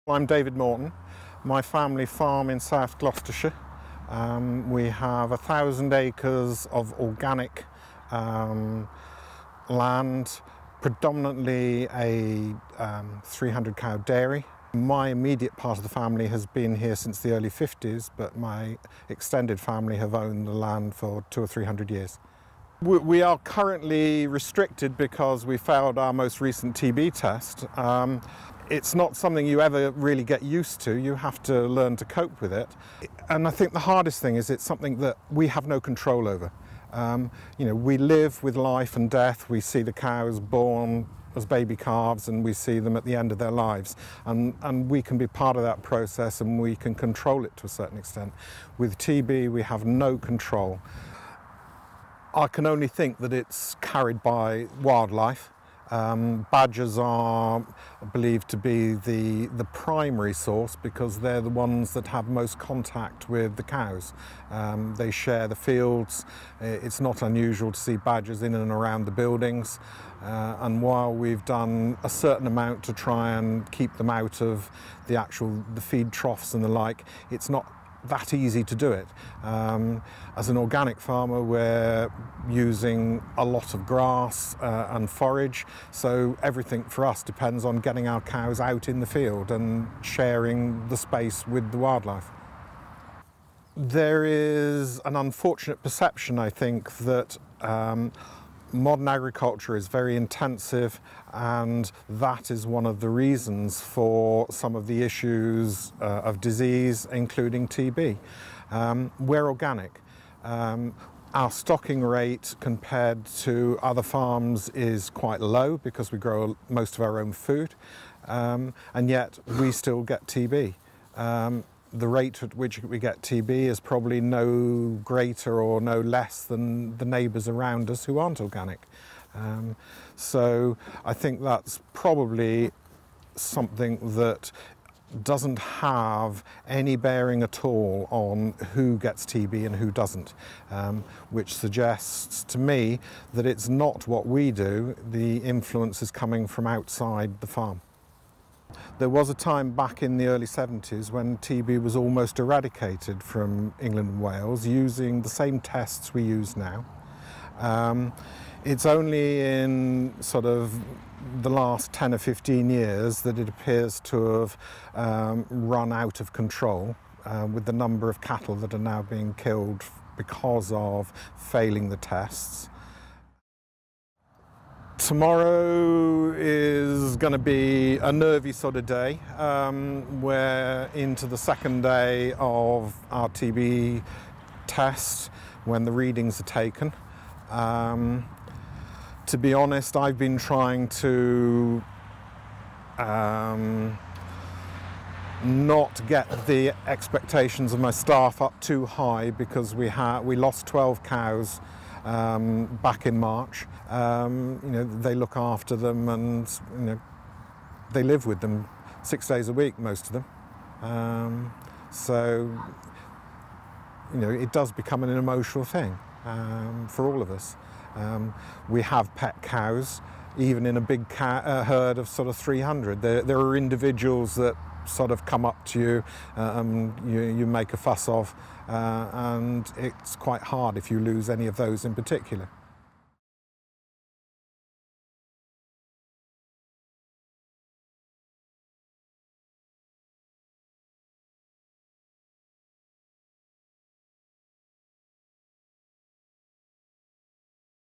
I'm David Morton. My family farm in South Gloucestershire. We have 1,000 acres of organic land, predominantly a 300 cow dairy. My immediate part of the family has been here since the early 50s, but my extended family have owned the land for 200 or 300 years. We are currently restricted because we failed our most recent TB test. It's not something you ever really get used to. You have to learn to cope with it. And I think the hardest thing is it's something that we have no control over. We live with life and death. We see the cows born as baby calves and we see them at the end of their lives. And we can be part of that process and we can control it to a certain extent. With TB, we have no control. I can only think that it's carried by wildlife. Badgers are believed to be the primary source because they're the ones that have most contact with the cows. They share the fields. It's not unusual to see badgers in and around the buildings. And while we've done a certain amount to try and keep them out of the feed troughs and the like, it's not that easy to do it. As an organic farmer, we're using a lot of grass and forage, so everything for us depends on getting our cows out in the field and sharing the space with the wildlife. There is an unfortunate perception, I think, that modern agriculture is very intensive, and that is one of the reasons for some of the issues of disease, including TB. We're organic. Our stocking rate compared to other farms is quite low because we grow most of our own food, and yet we still get TB. The rate at which we get TB is probably no greater or no less than the neighbours around us who aren't organic. So I think that's probably something that doesn't have any bearing at all on who gets TB and who doesn't, which suggests to me that it's not what we do. The influence is coming from outside the farm. There was a time back in the early 70s when TB was almost eradicated from England and Wales using the same tests we use now. It's only in sort of the last 10 or 15 years that it appears to have run out of control with the number of cattle that are now being killed because of failing the tests. Tomorrow is going to be a nervy sort of day. We're into the second day of our TB test when the readings are taken. To be honest, I've been trying to not get the expectations of my staff up too high because we lost 12 cows back in March. They look after them and they live with them 6 days a week, most of them. So it does become an emotional thing for all of us. We have pet cows, even in a big herd of sort of 300. There are individuals that sort of come up to you, you make a fuss of, and it's quite hard if you lose any of those in particular.